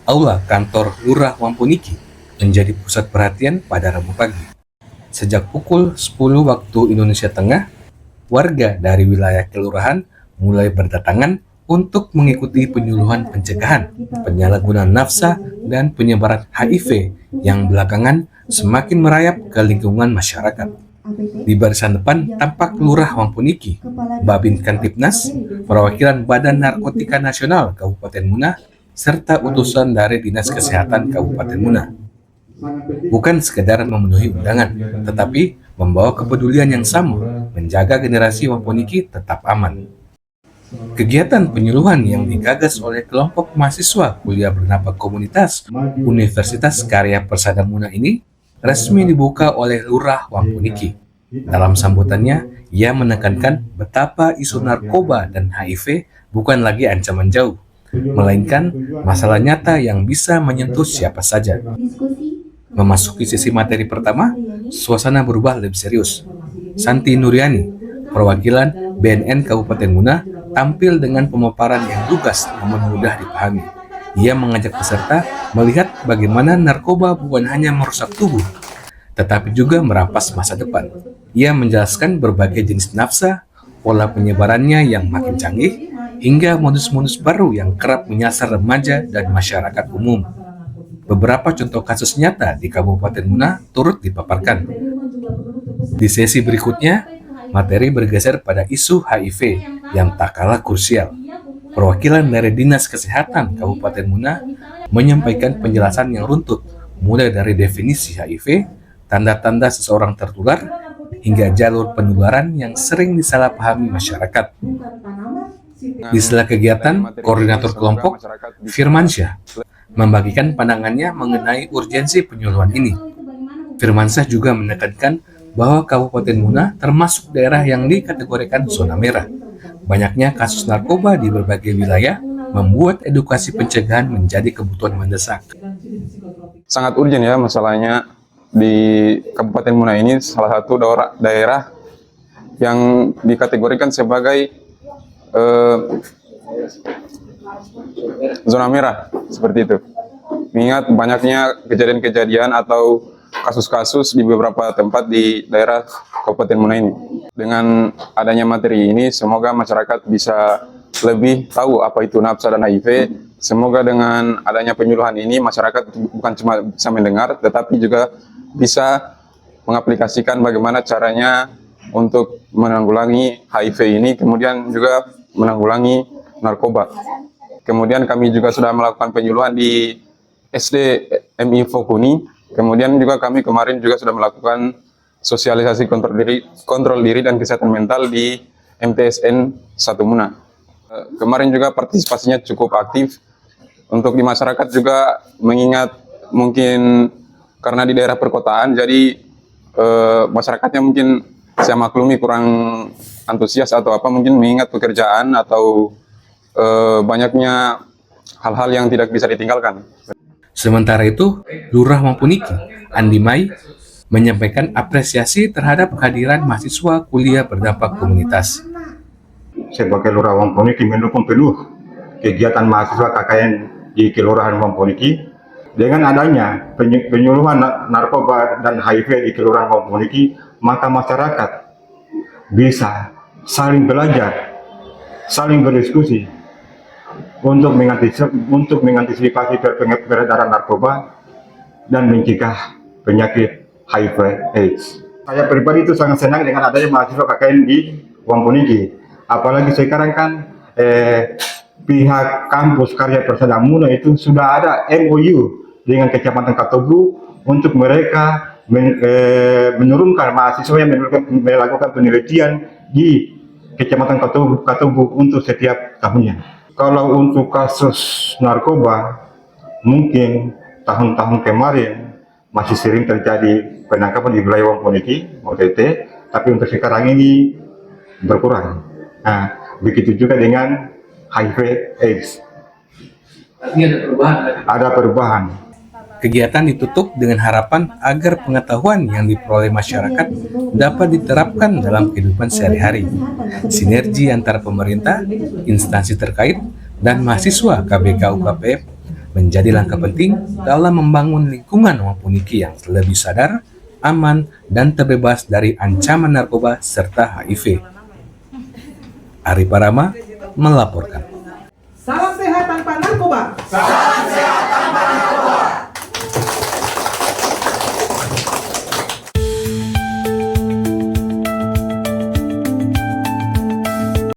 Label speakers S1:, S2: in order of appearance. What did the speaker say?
S1: Aula kantor Lurah Wampuniki menjadi pusat perhatian pada Rabu pagi. Sejak pukul 10 waktu Indonesia Tengah, warga dari wilayah kelurahan mulai berdatangan untuk mengikuti penyuluhan pencegahan, penyalahgunaan nafsa, dan penyebaran HIV yang belakangan semakin merayap ke lingkungan masyarakat. Di barisan depan tampak Lurah Wampuniki, Babin Kantipnas, perwakilan Badan Narkotika Nasional Kabupaten Muna, serta utusan dari Dinas Kesehatan Kabupaten Muna. Bukan sekedar memenuhi undangan, tetapi membawa kepedulian yang sama, menjaga generasi Wampuniki tetap aman. Kegiatan penyuluhan yang digagas oleh kelompok mahasiswa kuliah bernama Komunitas Universitas Karya Persada Muna ini resmi dibuka oleh Lurah Wampuniki. Dalam sambutannya, ia menekankan betapa isu narkoba dan HIV bukan lagi ancaman jauh, melainkan masalah nyata yang bisa menyentuh siapa saja. Memasuki sesi materi pertama, suasana berubah lebih serius. Santi Nuriani, perwakilan BNN Kabupaten Muna, tampil dengan pemaparan yang lugas namun mudah dipahami. Ia mengajak peserta melihat bagaimana narkoba bukan hanya merusak tubuh, tetapi juga merampas masa depan. Ia menjelaskan berbagai jenis nafsa, pola penyebarannya yang makin canggih, hingga modus-modus baru yang kerap menyasar remaja dan masyarakat umum. Beberapa contoh kasus nyata di Kabupaten Muna turut dipaparkan. Di sesi berikutnya, materi bergeser pada isu HIV yang tak kalah krusial. Perwakilan dari Dinas Kesehatan Kabupaten Muna menyampaikan penjelasan yang runtut, mulai dari definisi HIV, tanda-tanda seseorang tertular, hingga jalur penularan yang sering disalahpahami masyarakat. Di sela kegiatan, koordinator kelompok, Firmansyah, membagikan pandangannya mengenai urgensi penyuluhan ini. Firmansyah juga menekankan bahwa Kabupaten Muna termasuk daerah yang dikategorikan zona merah. Banyaknya kasus narkoba di berbagai wilayah membuat edukasi pencegahan menjadi kebutuhan mendesak.
S2: Sangat urgent ya masalahnya di Kabupaten Muna ini, salah satu daerah yang dikategorikan sebagai zona merah, seperti itu. Mengingat banyaknya kejadian-kejadian atau kasus-kasus di beberapa tempat di daerah Kabupaten Muna ini. Dengan adanya materi ini, semoga masyarakat bisa lebih tahu apa itu nafsa dan HIV. Semoga dengan adanya penyuluhan ini, masyarakat bukan cuma bisa mendengar, tetapi juga bisa mengaplikasikan bagaimana caranya untuk menanggulangi HIV ini, kemudian juga menanggulangi narkoba. Kemudian kami juga sudah melakukan penyuluhan di SD MI Fokuni. Kemudian juga kami kemarin juga sudah melakukan sosialisasi kontrol diri dan kesehatan mental di MTSN 1 Muna. Kemarin juga partisipasinya cukup aktif. Untuk di masyarakat juga, mengingat mungkin karena di daerah perkotaan, jadi masyarakatnya mungkin saya maklumi kurang antusias atau apa, mungkin mengingat pekerjaan atau banyaknya hal-hal yang tidak bisa ditinggalkan.
S1: Sementara itu, Lurah Wampuniki, Andi Mai, menyampaikan apresiasi terhadap kehadiran mahasiswa kuliah berdampak komunitas.
S3: Sebagai Lurah Wampuniki mendukung penuh kegiatan mahasiswa KKN di Kelurahan Wampuniki. Dengan adanya penyuluhan narkoba dan HIV di Kelurahan Wampuniki, maka masyarakat bisa saling belajar, saling berdiskusi untuk mengantisipasi peredaran narkoba dan mencegah penyakit HIV/AIDS. Saya pribadi itu sangat senang dengan adanya mahasiswa KKN di Wampuniki. Apalagi sekarang kan pihak kampus Karya Persada Muna itu sudah ada MOU dengan Kecamatan Katobu untuk mereka menurunkan mahasiswa yang melakukan penelitian di Kecamatan Katobu untuk setiap tahunnya. Kalau untuk kasus narkoba, mungkin tahun-tahun kemarin masih sering terjadi penangkapan di wilayah Wampuniki, OTT, tapi untuk sekarang ini berkurang. Nah, begitu juga dengan HIV/AIDS. Ada perubahan.
S1: Kegiatan ditutup dengan harapan agar pengetahuan yang diperoleh masyarakat dapat diterapkan dalam kehidupan sehari-hari. Sinergi antara pemerintah, instansi terkait, dan mahasiswa KBK UKPF menjadi langkah penting dalam membangun lingkungan Wampuniki yang lebih sadar, aman, dan terbebas dari ancaman narkoba serta HIV. Ari Parama melaporkan.